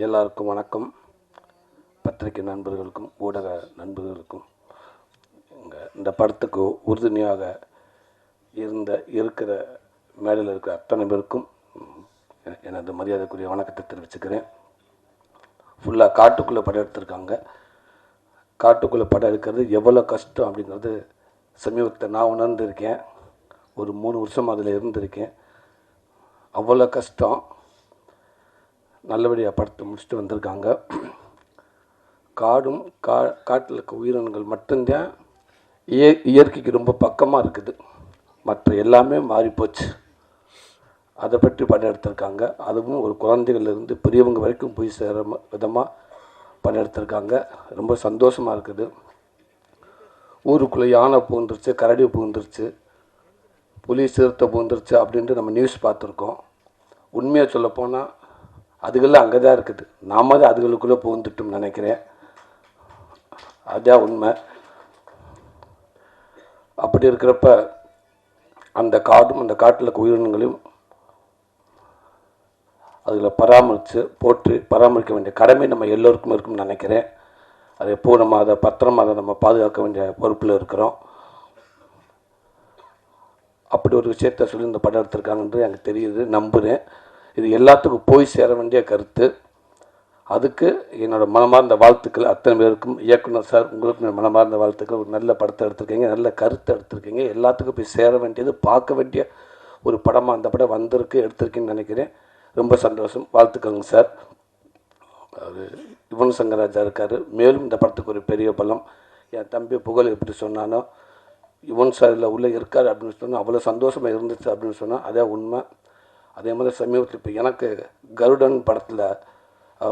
எல்லாருக்கும் வணக்கம். பத்திரிகை நண்பர்களுக்கும் ஊடக நண்பர்களுக்கும் இந்த படத்துக்கு உறுதுணையாக இருக்கிற மேடையில் இருக்கிற அத்தனை பேருக்கும் எனது மரியாதைக்குரிய வணக்கத்தை தெரிவிச்சுக்கிறேன். ஃபுல்லாக காட்டுக்குள்ளே படம் எடுத்திருக்காங்க. காட்டுக்குள்ளே படம் எடுக்கிறது எவ்வளோ கஷ்டம் அப்படிங்கிறது சமீபத்தை நான் உணர்ந்திருக்கேன். ஒரு 3 வருஷம் அதில் இருந்திருக்கேன். அவ்வளோ கஷ்டம். நல்லபடியாக படத்தை முடிச்சுட்டு வந்திருக்காங்க. காடும் காட்டில் இருக்க உயிரினங்கள் மட்டும்தான் இயற்கைக்கு ரொம்ப பக்கமாக இருக்குது. மற்ற எல்லாமே மாறிப்போச்சு. அதை பற்றி படம் எடுத்திருக்காங்க. அதுவும் ஒரு குழந்தைகள்லேருந்து பெரியவங்க வரைக்கும் போய் சேர விதமாக படம் எடுத்திருக்காங்க. ரொம்ப சந்தோஷமாக இருக்குது. ஊருக்குள்ளே யானை பூந்துருச்சு, கரடி பூந்துருச்சு, புலி சிறுத்தை பூந்துருச்சு அப்படின்ட்டு நம்ம நியூஸ் பார்த்துருக்கோம். உண்மையாக சொல்லப்போனால் அதுகள்லாம் அங்கே தான் இருக்குது. நாம தான் அதுகளுக்குள்ளே பூந்துட்டோம்னு நினைக்கிறேன். அதுதான் உண்மை. அப்படி இருக்கிறப்ப அந்த காடும் அந்த காட்டில் இருக்க உயிரினங்களையும் அதில் பராமரிக்க வேண்டிய கடமை நம்ம எல்லோருக்கும் இருக்கும்னு நினைக்கிறேன். அதை எப்போது நம்ம அதை பத்திரமாக நம்ம பாதுகாக்க வேண்டிய பொறுப்பில் இருக்கிறோம். அப்படி ஒரு விஷயத்த சொல்லி இந்த படம் எடுத்திருக்காங்கன்றது எனக்கு தெரியுது, நம்புகிறேன். இது எல்லாத்துக்கும் போய் சேர வேண்டிய கருத்து. அதுக்கு என்னோடய மனமார்ந்த வாழ்த்துக்கள் அத்தனை பேருக்கும். இயக்குனர் சார், உங்களுக்கும் மனமார்ந்த வாழ்த்துக்கள். ஒரு நல்ல படத்தை எடுத்திருக்கீங்க, நல்ல கருத்தை எடுத்திருக்கீங்க. எல்லாத்துக்கும் போய் சேர வேண்டியது, பார்க்க வேண்டிய ஒரு படமாக அந்த படம் வந்திருக்கு, எடுத்திருக்கீங்கன்னு நினைக்கிறேன். ரொம்ப சந்தோஷம். வாழ்த்துக்கள்ங்க சார். அது யுவன் சங்கர் ராஜா இருக்கார். மேலும் இந்த படத்துக்கு ஒரு பெரிய பலம். என் தம்பி புகழ் எப்படி சொன்னானோ, யுவன் சார் இதில் உள்ளே இருக்கார் அப்படின்னு சொன்னால் அவ்வளோ சந்தோஷமாக இருந்துச்சு அப்படின்னு சொன்னால் அதே உண்மை. அதே மாதிரி சமீபத்தில் இப்போ எனக்கு கருடன் படத்தில்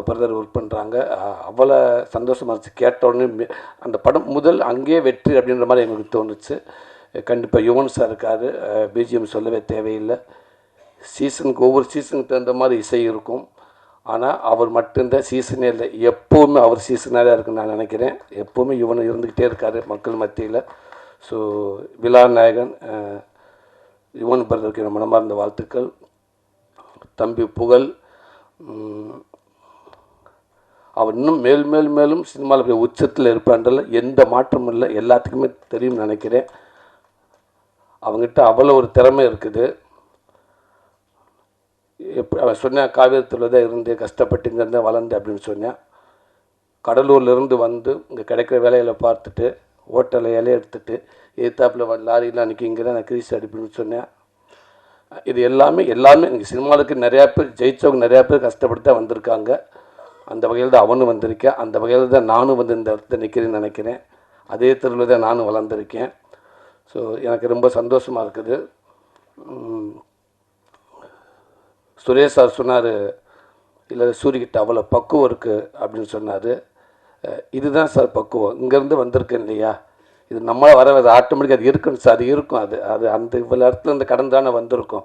பிரதர் ஒர்க் பண்ணுறாங்க. அவ்வளோ சந்தோஷமாக இருந்துச்சு. கேட்ட உடனே அந்த படம் முதல் அங்கேயே வெற்றி அப்படின்ற மாதிரி எங்களுக்கு தோணுச்சு. கண்டிப்பாக யுவன் சார் இருக்கார். பிஜிஎம் சொல்லவே தேவையில்லை. சீசனுக்கு ஒவ்வொரு சீசனுக்கு தகுந்த மாதிரி இசை இருக்கும். ஆனால் அவர் மட்டும்தான் சீசனே இல்லை, எப்போவுமே அவர் சீசனாக தான் இருக்குன்னு நான் நினைக்கிறேன். எப்போவுமே யுவன் இருந்துக்கிட்டே இருக்கார் மக்கள் மத்தியில். ஸோ விழா நாயகன் யுவன் பிரதருக்கு மனமார்ந்த வாழ்த்துக்கள். தம்பி புகழ் அவர் இன்னும் மேலும் சினிமாவில் போய் உச்சத்தில் இருப்பான்றல எந்த மாற்றமும் இல்லை, எல்லாத்துக்குமே தெரியும்னு நினைக்கிறேன். அவங்ககிட்ட அவ்வளோ ஒரு திறமை இருக்குது. எப்படி அவன் சொன்னேன், காவேரத்தில் தான் இருந்து கஷ்டப்பட்டு இங்கேருந்து வளர்ந்து அப்படின்னு சொன்னேன். கடலூர்லேருந்து வந்து இங்கே கிடைக்கிற வேலைகளை பார்த்துட்டு ஹோட்டலில் இலையை எடுத்துகிட்டு எதிர்த்தாப்பில் லாரியில் அன்றைக்கி இங்கே தான் நான் கிரீஸ் அடிப்புன்னு சொன்னேன். இது எல்லாமே இன்றைக்கி சினிமாவுக்கு நிறையா பேர் ஜெயித்தவங்க, நிறையா பேர் கஷ்டப்பட்டு தான் வந்திருக்காங்க. அந்த வகையில் தான் அவனும் வந்திருக்கேன். அந்த வகையில் தான் நானும் வந்து இந்த இடத்துல நிற்கிறேன்னு நினைக்கிறேன். அதே தெருவில் தான் நானும் வளர்ந்துருக்கேன். ஸோ எனக்கு ரொம்ப சந்தோஷமாக இருக்குது. சுரேஷ் சார் சொன்னார், இல்லை சூரியகிட்ட அவ்வளோ பக்குவம் இருக்குது அப்படின்னு சொன்னார். இதுதான் சார் பக்குவம். இங்கேருந்து வந்திருக்கேன் இல்லையா, இது நம்மளால் வர ஆட்டோமேட்டிக்காக அது இருக்குன்னு சார். அது இருக்கும். அது அந்த இவ்வளோ இடத்துல இந்த கடன் தானே வந்திருக்கும்.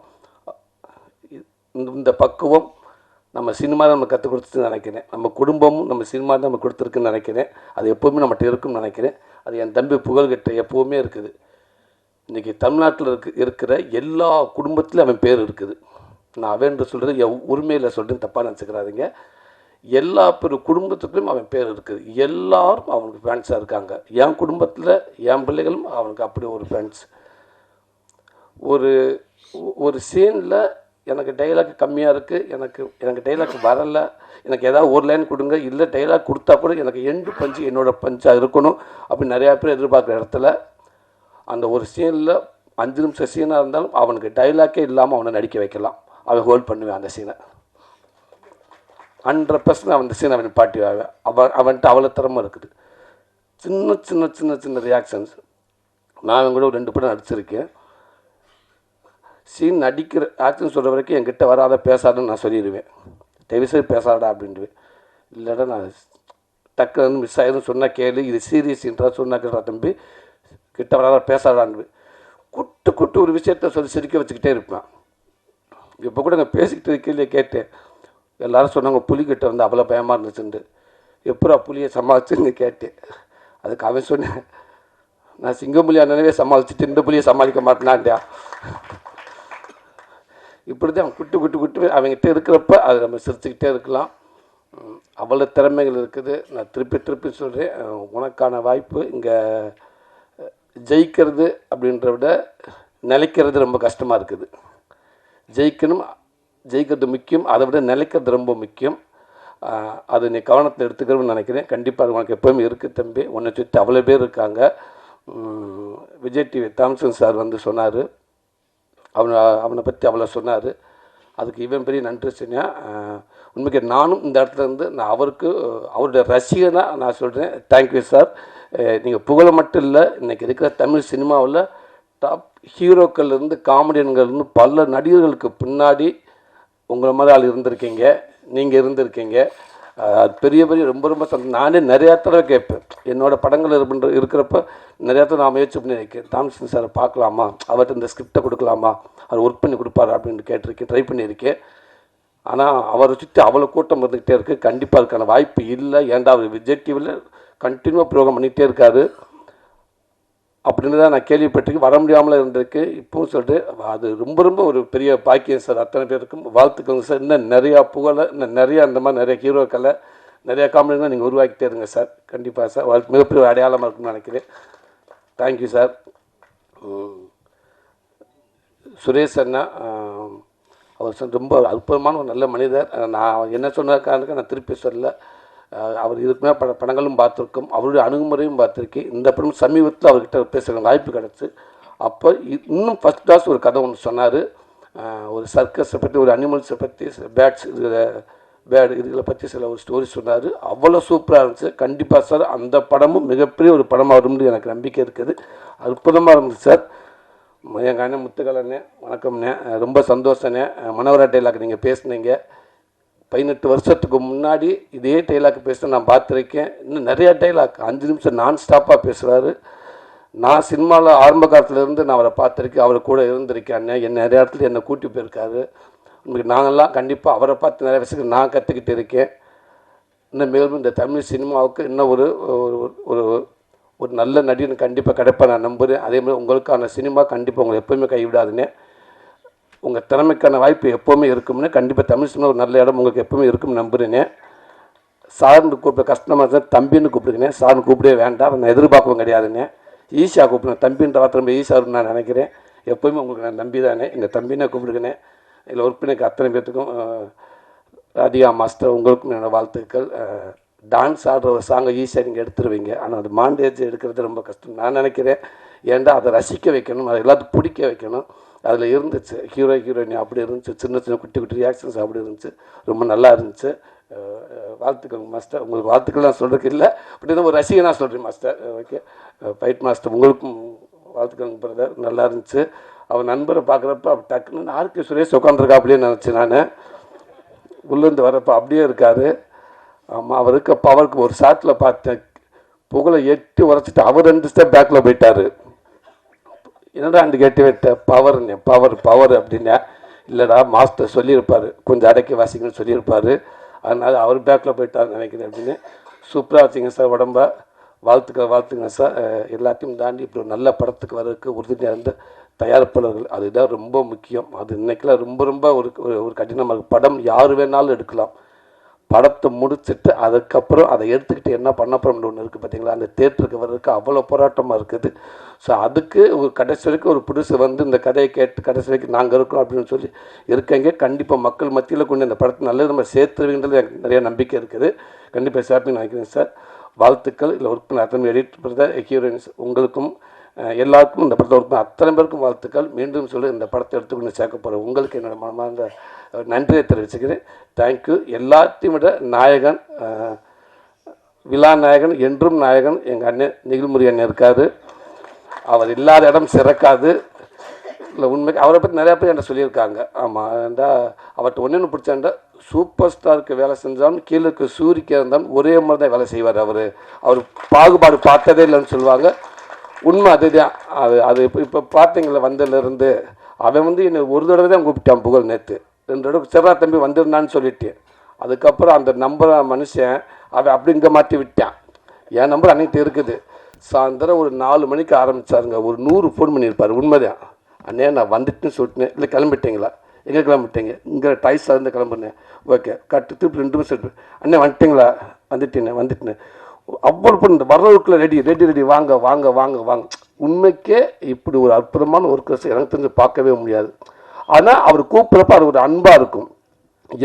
இந்த பக்குவம் நம்ம சினிமாவில் நம்ம கற்றுக் கொடுத்துன்னு நினைக்கிறேன். நம்ம குடும்பமும் நம்ம சினிமா தான் நம்ம கொடுத்துருக்குன்னு நினைக்கிறேன். அது எப்போவுமே நம்மகிட்ட இருக்குன்னு நினைக்கிறேன். அது என் தம்பி புகழ்கிட்ட எப்போவுமே இருக்குது. இன்றைக்கி தமிழ்நாட்டில் இருக்கிற எல்லா குடும்பத்திலும் அவன் பேர் இருக்குது. நான் அவன் சொல்கிறது என் உரிமையில் சொல்கிறேன், தப்பாக நினச்சிக்கிறாதீங்க. எல்லா குடும்பத்துக்குள்ளும் அவன் பேர் இருக்குது. எல்லாரும் அவனுக்கு ஃபேன்ஸாக இருக்காங்க. என் குடும்பத்தில் என் பிள்ளைகளும் அவனுக்கு அப்படி ஒரு ஃபேன்ஸ். ஒரு சீனில் எனக்கு டைலாக் கம்மியாக இருக்குது, எனக்கு டைலாக் வரலை, எனக்கு ஏதாவது ஒரு லைன் கொடுங்க, இல்லை டைலாக் கொடுத்தா கூட எனக்கு எண்டு பஞ்சு என்னோடய பஞ்சாக இருக்கணும் அப்படின்னு நிறையா பேர் எதிர்பார்க்குற இடத்துல அந்த ஒரு சீனில் 5 நிமிஷம் சீனாக இருந்தாலும் அவனுக்கு டைலாக்கே இல்லாமல் அவனை நடிக்க வைக்கலாம். அவன் ஹோல்ட் பண்ணுவேன் அந்த சீனை. 100% அவன் சீன் அவன் பாட்டி அவன்கிட்ட அவ்வளோ திறமை இருக்குது. சின்ன சின்ன சின்ன சின்ன ரியாக்ஷன்ஸ். நான் அவன் கூட ஒரு 2 படம் நடிச்சிருக்கேன். சீன் நடிக்கிற ஆக்ஷன் சொல்கிற வரைக்கும் என்கிட்ட வராத பேசாதுன்னு நான் சொல்லிடுவேன். தயவுசெய்து பேசாடா அப்படின்ட்டுவேன். இல்லைடா நான் டக்குன்னு மிஸ் ஆகிடும் சொன்னால் கேளு, இது சீரியஸ் சீன்றா சொன்னா கேட்குறா தம்பி, கிட்ட வராத பேசாடான்னு குட்டு ஒரு விஷயத்த சொல்லி சிரிக்க வச்சுக்கிட்டே இருப்பேன். இப்போ கூட நான் பேசிக்கிட்டு இருக்கையிலே கேட்டேன். எல்லோரும் சொன்னாங்க புலிக்கிட்ட வந்து அவ்வளோ பயமாக இருந்துச்சுண்டு. எப்போ புலியை சமாளிச்சுன்னு கேட்டேன். அதுக்கு அவன் சொன்னேன், நான் சிங்கம்புலியா நினைவே சமாளிச்சுட்டு இந்த புலியை சமாளிக்க மாட்டேனான்டா. இப்படி தான் அவன் குட்டு அவங்ககிட்ட இருக்கிறப்ப அதை நம்ம சிரிச்சுக்கிட்டே இருக்கலாம். அவ்வளோ திறமைகள் இருக்குது. நான் திருப்பி சொல்கிறேன், உனக்கான வாய்ப்பு இங்கே ஜெயிக்கிறது அப்படின்றத விட நிலைக்கிறது ரொம்ப கஷ்டமாக இருக்குது. ஜெயிக்கிறது முக்கியம், அதை விட நிலைக்கிறது ரொம்ப முக்கியம். அது நீ கவனத்தில் எடுத்துக்கிறோம்னு நினைக்கிறேன். கண்டிப்பாக அது உனக்கு எப்போவுமே இருக்குது தம்பி. உன்னை சுற்றி அவ்வளோ பேர் இருக்காங்க. விஜய் டிவி தாம்சன் சார் வந்து சொன்னார், அவனை பற்றி அவ்வளோ சொன்னார். அதுக்கு இவன் பெரிய நன்றி சொன்னா. உண்மைக்கு நானும் இந்த இடத்துல இருந்து நான் அவருடைய ரசிகனாக நான் சொல்கிறேன். Thank you sir. நீங்கள் புகழ மட்டும் இல்லை, இன்றைக்கி இருக்கிற தமிழ் சினிமாவில் டாப் ஹீரோக்கள்லேருந்து காமெடியன்கள்லேருந்து பல நடிகர்களுக்கு பின்னாடி உங்களை மாதிரி ஆள் இருந்திருக்கீங்க, நீங்கள் இருந்திருக்கீங்க. அது பெரிய ரொம்ப நானே நிறையா தடவை கேட்பேன். என்னோடய படங்கள் இருக்கிறப்ப நிறையா தடவை நான் முயற்சி பண்ணியிருக்கேன். தாம்சன் சாரை பார்க்கலாமா, அவர்கிட்ட இந்த ஸ்கிரிப்டை கொடுக்கலாமா, அவர் ஒர்க் பண்ணி கொடுப்பாரு அப்படின்னு கேட்டிருக்கேன், ட்ரை பண்ணியிருக்கேன். ஆனால் அவரை சுற்றி அவ்வளோ கூட்டம் இருந்துக்கிட்டே இருக்குது. கண்டிப்பாக அதுக்கான வாய்ப்பு இல்லை. ஏன்டா அவர் விஜய் டிவியில் கண்டினியூவாக ப்ரோக்ராம் பண்ணிகிட்டே இருக்காரு அப்படின்னு தான் நான் கேள்விப்பட்டிருக்கேன். வர முடியாமல் இருந்திருக்கு. இப்போவும் சொல்லிட்டு அது ரொம்ப ஒரு பெரிய பாக்கியம் சார். அத்தனை பேருக்கும் வாழ்த்துக்கள் சார். இன்னும் நிறையா புகழை, இன்னும் நிறையா அந்த மாதிரி நிறைய ஹீரோக்களை, நிறையா காமெடிகளை நீங்கள் உருவாக்கிட்டே இருங்க சார். கண்டிப்பாக சார். மிகப்பெரிய அடையாளமாக இருக்குன்னு நினைக்கிறேன். Thank you sir. சுரேஷ் அண்ணா, அவர் ரொம்ப அற்புதமான ஒரு நல்ல மனிதர். நான் என்ன சொன்னதுக்காக நான் திருப்பி சொல்லலை. அவர் இதுக்குமே படங்களும் பார்த்துருக்கோம், அவருடைய அணுகுமுறையும் பார்த்துருக்கேன். இந்த படம் சமீபத்தில் அவர்கிட்ட பேசுகிற வாய்ப்பு கிடச்சி. அப்போ இன்னும் ஃபஸ்ட் கிளாஸ் ஒரு கதை ஒன்று சொன்னார். ஒரு சர்க்கஸை பற்றி, ஒரு அனிமல்ஸை பற்றி, இதுகளை பற்றி சில ஒரு ஸ்டோரி சொன்னார். அவ்வளோ சூப்பராக இருந்துச்சு. கண்டிப்பாக சார் அந்த படமும் மிகப்பெரிய ஒரு படமாக வரும்னு எனக்கு நம்பிக்கை இருக்குது. அற்புதமாக இருந்துச்சு சார். எங்கள் அண்ணன் முத்துக்கலண்ணே, வணக்கம்ண்ணே. ரொம்ப சந்தோஷண்ணே. மனோகரா டைலாக் நீங்கள் பேசுனீங்க. 18 வருஷத்துக்கு முன்னாடி இதே டைலாக் பேச நான் பார்த்துருக்கேன். இன்னும் நிறையா டைலாக் 5 நிமிஷம் நான் ஸ்டாப்பாக பேசுவார். நான் சினிமாவில் ஆரம்ப காலத்துலேருந்து நான் அவரை பார்த்துருக்கேன், அவரை கூட இருந்திருக்கேன். நிறைய இடத்துல என்னை கூட்டி போயிருக்காரு. உங்களுக்கு நாங்கள்லாம் கண்டிப்பாக அவரை பார்த்து நிறைய விஷயங்கள் நான் கற்றுக்கிட்டு இருக்கேன். இன்னும் மேலும் இந்த தமிழ் சினிமாவுக்கு இன்னும் ஒரு நல்ல நடிகன் கண்டிப்பாக கிடைப்பேன் நான் நம்புகிறேன். அதேமாதிரி உங்களுக்கான சினிமா கண்டிப்பாக உங்களை எப்போவுமே கைவிடாதுன்னு. உங்கள் திறமைக்கான வாய்ப்பு எப்போவுமே இருக்கும்னு. கண்டிப்பாக தமிழ் சினிமா ஒரு நல்ல இடம் உங்களுக்கு எப்போவுமே இருக்கும்னு நம்புகிறேனே. சார்னு கூப்பிட கஷ்டமாக இருந்தால் தம்பின்னு கூப்பிடுங்கண்ணே. சார்னு கூப்பிடவே வேண்டாம், நான் எதிர்பார்க்கவும் கிடையாதுண்ணே. ஈஷா கூப்பிடுங்க. தம்பின்ற வார்த்தை ரொம்ப ஈஸாக நான் நினைக்கிறேன். எப்போவுமே உங்களுக்கு நான் நம்பி தானே, எங்கள் தம்பினே கூப்பிடுங்கண்ணே. இதில் ஒர்க் பண்ணிக்க அத்தனை பேர்த்துக்கும், ராதிகா மாஸ்டர் உங்களுக்கும் என்னோடய வாழ்த்துக்கள். டான்ஸ் ஆடுற ஒரு சாங்கை ஈஸியாக நீங்கள் எடுத்துருவீங்க, ஆனால் அது மாண்டேஜ் எடுக்கிறது ரொம்ப கஷ்டம் நான் நினைக்கிறேன். ஏன்டா அதை ரசிக்க வைக்கணும், அதை எல்லாத்துக்கும் பிடிக்க வைக்கணும். அதில் இருந்துச்சு ஹீரோயினி அப்படி இருந்துச்சு, சின்ன குட்டி ரியாக்ஷன்ஸ் அப்படி இருந்துச்சு. ரொம்ப நல்லா இருந்துச்சு. வாழ்த்துக்கள் மாஸ்டர். உங்களுக்கு வாழ்த்துக்கள் நான் சொல்கிறதுக்கு இல்லை, பட் இதை ஒரு ரசிகனாக சொல்கிறேன் மாஸ்டர். ஓகே, ஃபைட் மாஸ்டர் உங்களுக்கும் வாழ்த்துக்கள் பிரதர். நல்லா இருந்துச்சு. அவர் நண்பரை பார்க்குறப்ப அப்படி டக்குன்னு ஆர்கே சுரேஷ் உட்காந்துருக்கா அப்படின்னு நினச்சி நான் உள்ளேருந்து வரப்போ அப்படியே இருக்கார். ஆமாம், அவருக்கு பவருக்கு ஒரு ஷாட்டில் பார்த்தேன், புகழை எட்டி உரைச்சிட்டு அவர் 2 ஸ்டெப் பேக்கில் போயிட்டார். என்னடா அந்த கேட்டு விட்ட பவர் அப்படின்னா, இல்லைடா மாஸ்டர் சொல்லியிருப்பார், கொஞ்சம் அடக்கி வாசிங்கன்னு சொல்லியிருப்பார், அதனால் அவர் பேக்கில் போயிட்டார் நினைக்கிறேன் அப்படின்னு. சூப்பராக வச்சிங்க சார் உடம்ப. வாழ்த்துங்க சார். எல்லாத்தையும் தாண்டி இப்படி ஒரு நல்ல படத்துக்கு வர்றதுக்கு உறுதியாக இருந்த தயாரிப்பாளர்கள், அதுதான் ரொம்ப முக்கியம். அது இன்றைக்கெல்லாம் ரொம்ப ஒரு கடினமாக இருக்குது. படம் யார் வேணாலும் எடுக்கலாம், படத்தை முடிச்சுட்டு அதுக்கப்புறம் அதை எடுத்துக்கிட்டு என்ன பண்ண போகிறோம்னு ஒன்று இருக்குது பார்த்தீங்களா, அந்த தேட்டருக்கு வர்றதுக்கு அவ்வளோ போராட்டமாக இருக்குது. ஸோ அதுக்கு ஒரு கடைசி வரைக்கும் ஒரு புதுசு வந்து இந்த கதையை கேட்டு கடைசி வரைக்கும் நாங்கள் இருக்கோம் அப்படின்னு சொல்லி இருக்கங்க. கண்டிப்பாக மக்கள் மத்தியில் கொண்டு இந்த படத்தை நல்லது நம்ம சேர்த்துருவீங்கிறது எனக்கு நிறைய நம்பிக்கை இருக்குது. கண்டிப்பாக சேர்த்துன்னு நினைக்கிறேன் சார். வாழ்த்துக்கள். இல்லை ஒர்க் பண்ண அத்தனை எடிட் பண்ணுற ஹீரோயின்ஸ் உங்களுக்கும் எல்லாருக்கும், இந்த படத்தை ஒர்க் பண்ண அத்தனை பேருக்கும் வாழ்த்துக்கள். மீண்டும் சொல்லி இந்த படத்தை எடுத்துக்கொண்டு சேர்க்க போகிறேன் உங்களுக்கு என்னோடய மனமார்ந்த நன்றியை தெரிவிச்சுக்கிறேன். தேங்க்யூ. எல்லாத்தையும் விட நாயகன், விழா நாயகன், என்றும் நாயகன் எங்கள் அண்ணன் நிகில்முரி அண்ணன் இருக்கார். அவர் இல்லாத இடம் சிறக்காது. இல்லை உண்மைக்கு அவரை பற்றி நிறையா பேர் என்ன சொல்லியிருக்காங்க. ஆமாம், ஏண்டா அவர்கிட்ட ஒன்று பிடிச்சாண்டா, சூப்பர் ஸ்டாருக்கு வேலை செஞ்சாலும் கீழே இருக்க சூரிக்கு இருந்தாலும் ஒரே மாதிரி தான் வேலை செய்வார். அவர் பாகுபாடு பார்த்ததே இல்லைன்னு சொல்லுவாங்க. உண்மை அதுதான். அது இப்போ பார்த்தீங்களா, வந்ததுலேருந்து அவன் வந்து என்னை ஒரு தடவை தான் கூப்பிட்டான் புகழ். நேற்று 2 தடவை சிறா தம்பி வந்திருந்தான்னு சொல்லிட்டு, அதுக்கப்புறம் அந்த நம்பரை மனுஷன் அவன் அப்படி இங்கே மாற்றி விட்டான். என் நம்பர் அன்னைக்கு இருக்குது. சாயந்தரம் ஒரு 4 மணிக்கு ஆரம்பித்தாருங்க, ஒரு 100 ஃபோன் பண்ணியிருப்பார். உண்மைதான். அண்ணே நான் வந்துட்டுன்னு சொல்லிட்டேன். இல்லை கிளம்பிட்டீங்களா, எங்கே கிளம்பிட்டீங்க? இங்கே டைஸ்லேருந்து கிளம்புனேன். ஓகே கட்டு திருப்பி 2 நிமிஷம் இருக்கு. அண்ணே வந்துட்டிங்களா? வந்துட்டேன். அவ்வளோ இந்த வரவுக்குள்ள ரெடி வாங்க வாங்க வாங்க வாங்க. உண்மைக்கே இப்படி ஒரு அற்புதமான ஒர்க்கர்ஸ் எனக்கு தெரிஞ்சு பார்க்கவே முடியாது. ஆனால் அவர் கூப்பிட்றப்ப அது ஒரு அன்பாக இருக்கும்.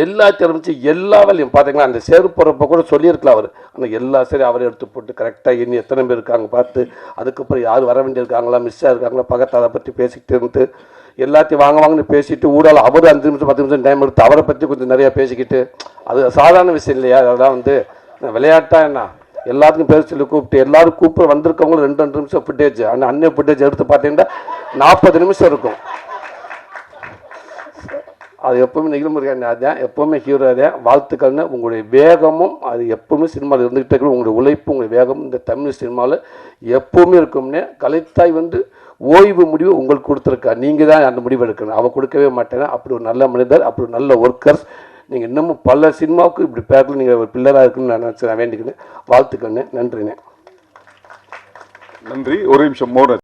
எல்லாத்தையும் ஆரம்பிச்சு எல்லா வேலையும் பார்த்தீங்கன்னா அந்த சேரு போகிறப்ப கூட சொல்லியிருக்கலாம் அவர். ஆனால் எல்லா சரி அவரை எடுத்து போட்டு கரெக்டாக இன்னும் எத்தனை பேர் இருக்காங்க பார்த்து, அதுக்கப்புறம் யார் வர வேண்டியிருக்காங்களா, மிஸ்ஸாக இருக்காங்களா, பக்கத்தில் அதை பற்றி பேசிக்கிட்டு இருந்து எல்லாத்தையும் வாங்கன்னு பேசிட்டு ஊடால அவர் 5 நிமிஷம் 10 நிமிஷம் டைம் எடுத்து அவரை பற்றி கொஞ்சம் நிறையா பேசிக்கிட்டு, அது சாதாரண விஷயம் இல்லையா? அதெல்லாம் வந்து விளையாட்டா என்ன, எல்லாத்துக்கும் பேர் சொல்லி கூப்பிட்டு எல்லாரும் கூப்பிட்டு வந்திருக்கவங்களும் 2 நிமிஷம் ஃபுட்டேஜ், ஆனால் அன்னைய ஃபுட்டேஜ் எடுத்து பார்த்தீங்கன்னா 40 நிமிஷம் இருக்கும். அது எப்போவுமே நிகழ்முறையான அதான் எப்போவுமே ஹீரோ அதான். வாழ்த்துக்கள்னு உங்களுடைய வேகமும் அது எப்போவுமே சினிமாவில் இருந்துகிட்டே இருக்கணும். உங்களுடைய உழைப்பு உங்களுடைய வேகம் இந்த தமிழ் சினிமாவில் எப்போவுமே இருக்கும்னே. கலைத்தாய் வந்து ஓய்வு முடிவு உங்களுக்கு கொடுத்துருக்கா, நீங்கள் தான் அந்த முடிவு எடுக்கணும், அவள் கொடுக்கவே மாட்டேங்க. அப்படி ஒரு நல்ல மனிதர், அப்படி ஒரு நல்ல ஒர்க்கர்ஸ். நீங்கள் இன்னமும் பல சினிமாவுக்கு இப்படி பேரில் நீங்கள் ஒரு பில்லராக இருக்குன்னு நான் நினச்சி நான் வேண்டிக்கிறேன். வாழ்த்துக்கண்ணே. நன்றிண்ணே. நன்றி. ஒரு நிமிஷம் மோன